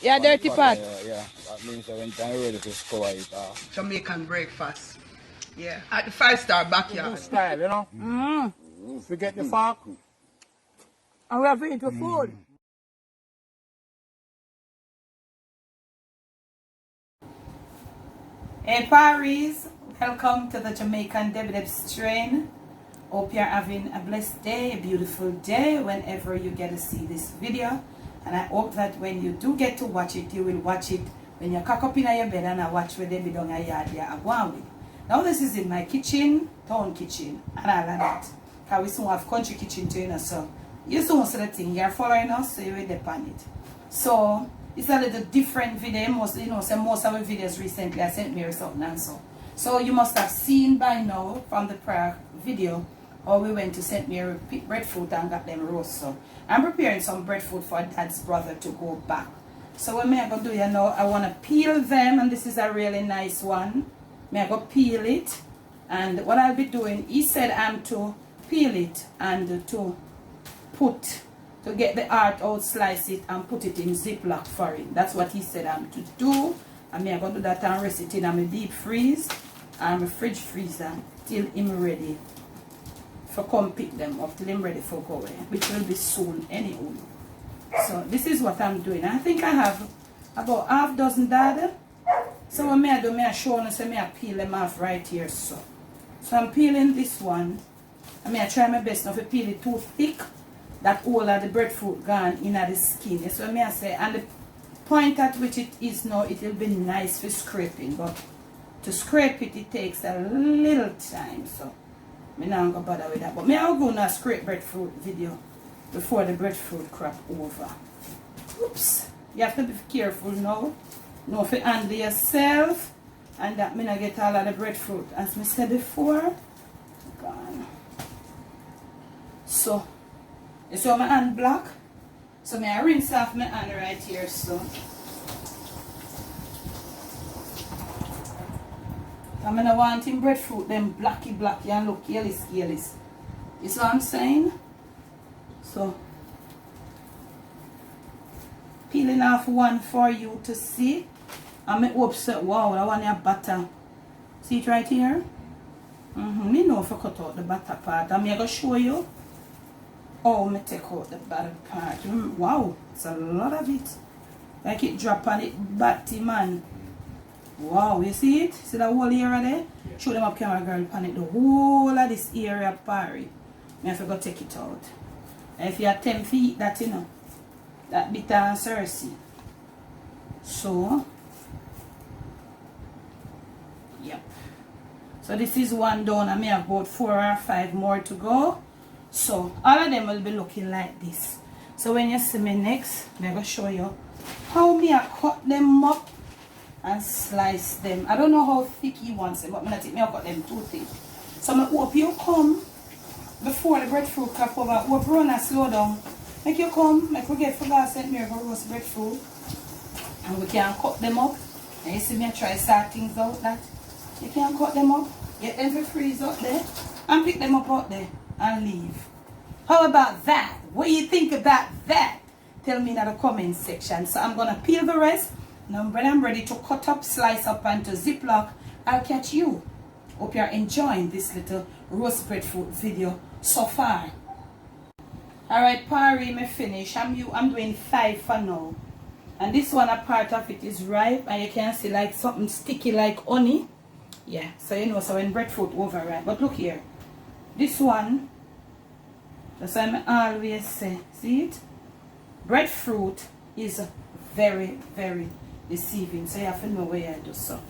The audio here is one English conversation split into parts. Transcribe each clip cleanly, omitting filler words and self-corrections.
Yeah, dirty pot. Yeah. That means that when time ready to score it. Jamaican breakfast. Yeah, at the 5-star backyard. Style, you know. Forget the fork. And we have to eat the food. Hey Paris, welcome to the Jamaican Deb strain. Hope you're having a blessed day, a beautiful day whenever you get to see this video. And I hope that when you do get to watch it, you will watch it when you cock up in your bed and I watch where they be down your yard there I go on with. Now this is in my kitchen, town kitchen, and all of that. Because we soon have country kitchen too, you know, so you soon see the thing, you're following us, so you will depend it. So it's a little different video. Most, you know, so most of the videos recently I sent me something and so. So you must have seen by now from the prior video how we went to St. Mary breadfruit and got them roast. So I'm preparing some breadfruit for Dad's brother to go back. So what I'm going to do, you know, I want to peel them, and this is a really nice one. I'm going to peel it, and what I'll be doing, he said I'm to peel it and to get the heart out, slice it and put it in Ziploc for him. That's what he said I'm to do. And I'm going to do that and rest it in my deep freeze and my fridge freezer till I'm ready for come pick them up, till I'm ready for go away, which will be soon anyway. So this is what I'm doing. I think I have about half dozen dad. So what I do, I show you, so I peel them off right here. So I'm peeling this one. I try my best not to peel it too thick, that all of the breadfruit gone in the skin. So I say, and the point at which it is now, it will be nice for scraping, but to scrape it, it takes a little time. So I'm not going to bother with that. But I'm going to scrape breadfruit video before the breadfruit crop over. Oops. You have to be careful now. Know if you handle yourself, and that may not get all of the breadfruit. As I said before, gone. So you saw my hand black, so I rinse off my hand right here. So I'm not wanting breadfruit them blacky and look yellow. You see what I'm saying? So peeling off one for you to see. I'm upset. Wow, I want your butter. See it right here? Me know if I cut out the butter part. I'm going to show you. Oh, me take out the bottom part. Wow, it's a lot of it. Like it drop on it, batty man. Wow, you see it? See the whole area there? Yeah. Show them up camera girl on it. The whole of this area parry. I have to go take it out. And if you are 10 feet, that you know, that bitter and Cersei. So, yep. So this is one done. I may have about 4 or 5 more to go. So all of them will be looking like this. So when you see me next, I'm going to show you how I cut them up and slice them. I don't know how thick he wants them, but I'm going to cut them too thick. So I hope you come before the breadfruit crop over. Hope run and slow down. Make you come, make we get for God St. Mary for roast breadfruit. And we can cut them up. And you see me try start things out that. You can cut them up, get them for freeze up there, and pick them up out there and leave. How about that? What do you think about that? Tell me in the comment section. So I'm gonna peel the rest. Now when I'm ready to cut up, slice up into Ziploc, I'll catch you. Hope you're enjoying this little roast breadfruit video so far. Alright, Pari, me finish. I'm doing 5 for now. And this one, a part of it is ripe, and you can see like something sticky like honey. Yeah, so you know, so when breadfruit overripe. But look here. This one, that's why I always say, see it? Breadfruit is very, very deceiving. So you have to know where I do so.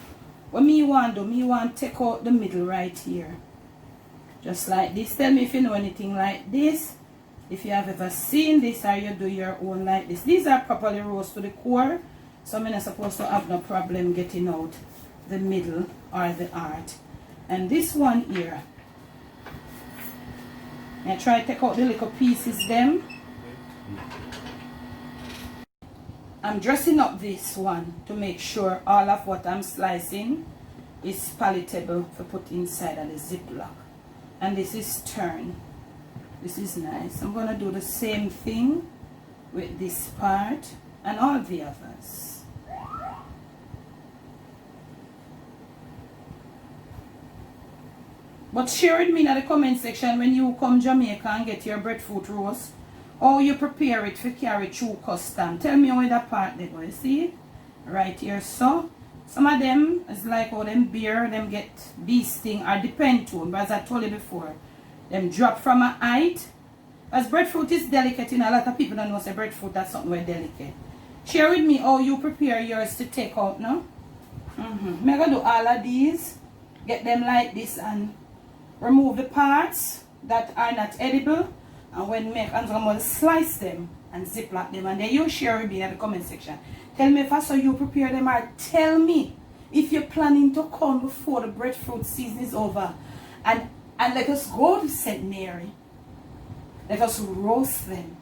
What me want to do, me want to take out the middle right here. Just like this. Tell me if you know anything like this. If you have ever seen this or you do your own like this. These are properly roast to the core. So I'm not supposed to have no problem getting out the middle or the heart. And this one here, I try to take out the little pieces them. I'm dressing up this one to make sure all of what I'm slicing is palatable for put inside of the Ziploc. And this is turn. This is nice. I'm going to do the same thing with this part. and all the others. But share with me in the comment section when you come Jamaica and get your breadfruit roast, how you prepare it for carry through custom. Tell me how that part they go. You see it? Right here. So some of them is like how them beer, them get these thing or depend to, but as I told you before, them drop from a height. As breadfruit is delicate, you know, a lot of people don't know say breadfruit that's something very delicate. Share with me how you prepare yours to take out now. I'm gonna do all of these, get them like this and remove the parts that are not edible, and when make, I'm going to slice them and ziplock them, and then you share with me in the comment section. Tell me if I saw you prepare them, or tell me if you're planning to come before the breadfruit season is over, and let us go to St. Mary. Let us roast them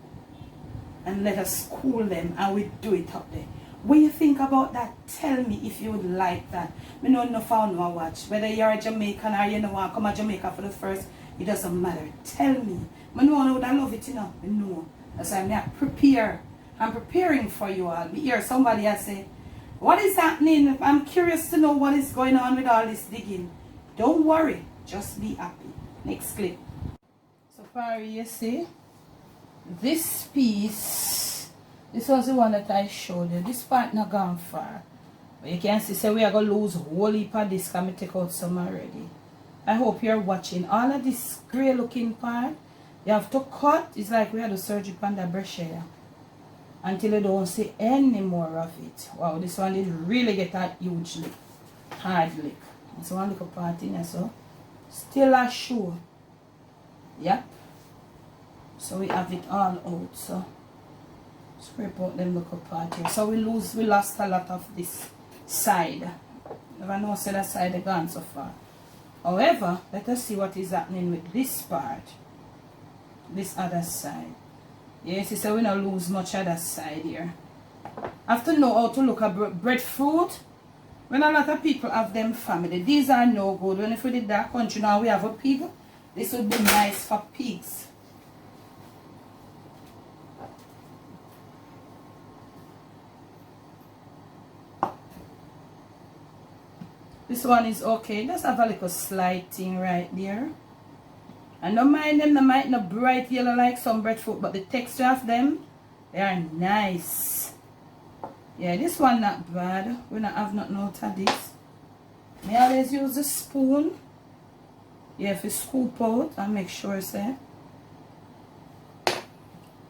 and let us cool them, and we do it up there. What you think about that? Tell me if you would like that. Me know no found no watch. Whether you're a Jamaican or you know want to come to Jamaica for the first, it doesn't matter. Tell me. Me know I would love it, you know. Me know. That's why I'm prepare. I'm preparing for you all. Me hear somebody I say, what is happening? I'm curious to know what is going on with all this digging. Don't worry. Just be happy. Next clip. So far you see, this piece, this was the one that I showed you. This part not gone far. But you can see, so we are going to lose a whole heap of this because I take out some already. I hope you're watching. All of this grey looking part, you have to cut. It's like we had a surgery on the brush here. Until you don't see any more of it. Wow, this one did really get a huge lick. Hard lick. So one little part in here, so. Still a shoe. Yep. So we have it all out, so. Scrape out them little part here. So we lost a lot of this side. Never know say that side is gone so far. However, let us see what is happening with this part. This other side. Yes, so we don't lose much other side here. I have to know how to look at breadfruit. When a lot of people have them family, these are no good. When if we did that country now we have a pig, this would be nice for pigs. This one is okay. Just have a little slight thing right there. And don't mind them, they might not bright yellow like some breadfruit, but the texture of them, they are nice. Yeah, this one not bad. We not have nothing out of this. I always use the spoon. Yeah, if you scoop out and make sure say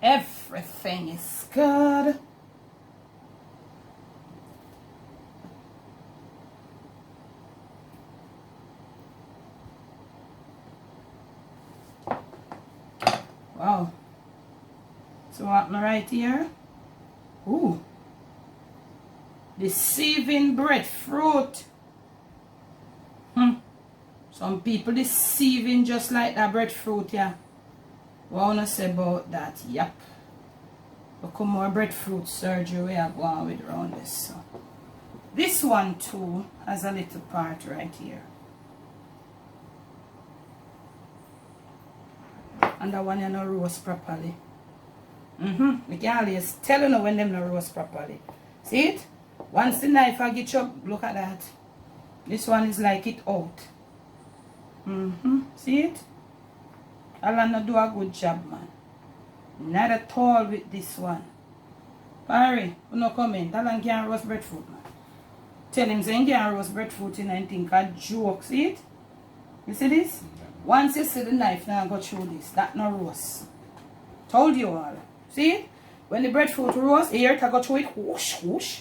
everything is good. Wow. So what am I right here? Ooh. Deceiving breadfruit. Some people deceiving just like that breadfruit, yeah. What I want to say about that? Yep. Look how more breadfruit surgery we are going with around this. So. This one too has a little part right here. And that one you no roast properly. We can always tell you when them no roast properly. See it? Once the knife I get up, look at that. This one is like it out. See it? I'll not do a good job, man. Not at all with this one. Barry, you no comment. Alan can't roast breadfruit, man. Tell him saying can't roast breadfruit in and think a joke. See it? You see this? Once you see the knife, now I go through this. That no roast. Told you all. See it? When the breadfruit roast, here I go through it. Whoosh, whoosh.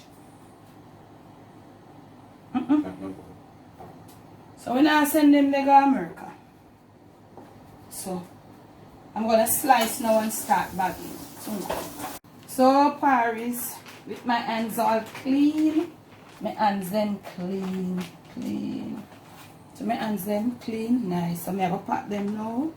So when I send them, they go to America. So I'm gonna slice now and start bagging. So Paris, with my hands all clean. My hands then clean. So my hands them clean, nice. So I have to pack them now.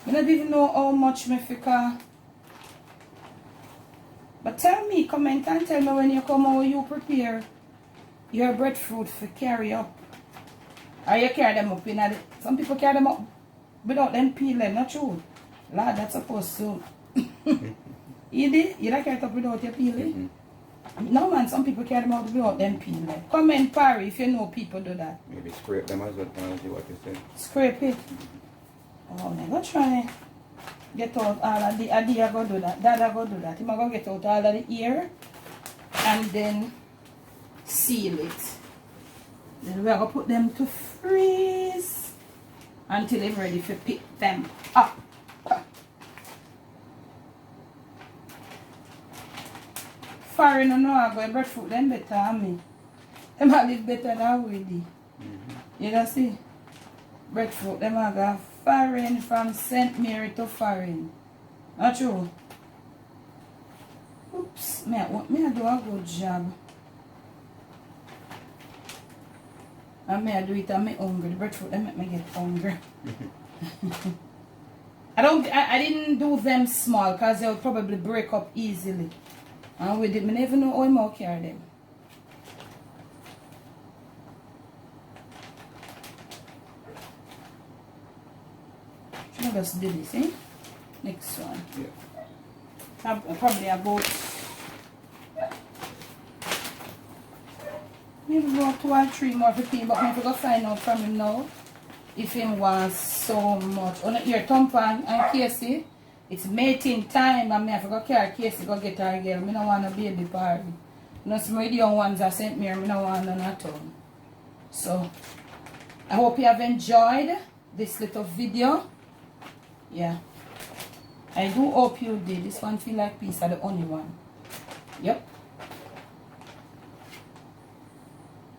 I don't even know how much me fika. But tell me, comment and tell me when you come how you prepare your breadfruit for carry up Or you carry them up in the... Some people carry them up without them peeling, not true. Lord, that's supposed to... You did? You don't carry it up without your peeling? No man, some people carry them out without them peeling. Comment Parry if you know people do that. Maybe scrape them as well, see what you say. Scrape it? Oh, man, go try get out all of the... Adi I go do that. Dad I go do that. Him I go get out all of the ear and then seal it. Then we are going to put them to freeze until they're ready to pick them up. Foreign no I go breadfruit them better than me. Them a live better than we do. You know see? Breadfruit them a go foreign from St. Mary to foreign. Not true? Oops, me I do a good job. And me I do it and me hungry. The breadfruit them make me get hungry. I didn't do them small because they'll probably break up easily. And with it, I never know how I'm going to carry them. I just do this, eh? Next one. Yeah. Probably about maybe about 2 or 3 more for him, but I have to go find out from him now if he wants so much. On your thump and Casey, it's mating time and I have to go carry Casey go get her girl. I don't want a baby party. You know, some of the young ones are sent me, I don't want none at all. So, I hope you have enjoyed this little video. Yeah. I do hope you did. This one feel like piece of the only one. Yep.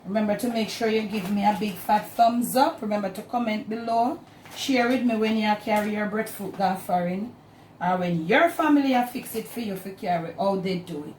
Remember to make sure you give me a big fat thumbs up. Remember to comment below. Share with me when you carry your breadfruit gone foreign. Or when your family have fixed it for you to carry. How they do it.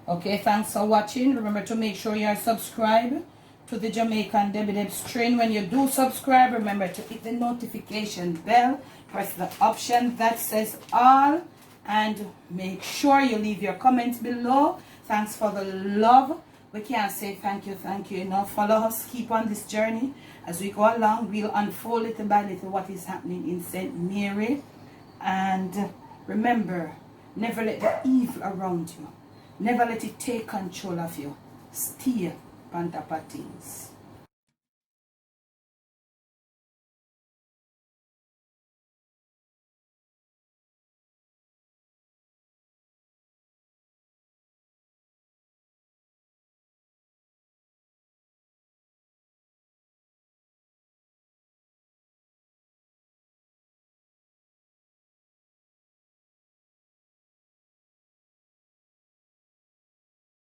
Okay, thanks for watching. Remember to make sure you are subscribed to the Jamaican Deb's Train. When you do subscribe, remember to hit the notification bell. Press the option that says all. And make sure you leave your comments below. Thanks for the love. We can't say thank you enough. Follow us, keep on this journey. As we go along, we'll unfold little by little what is happening in St. Mary. And remember, never let the evil around you, never let it take control of you. Stay on top of things.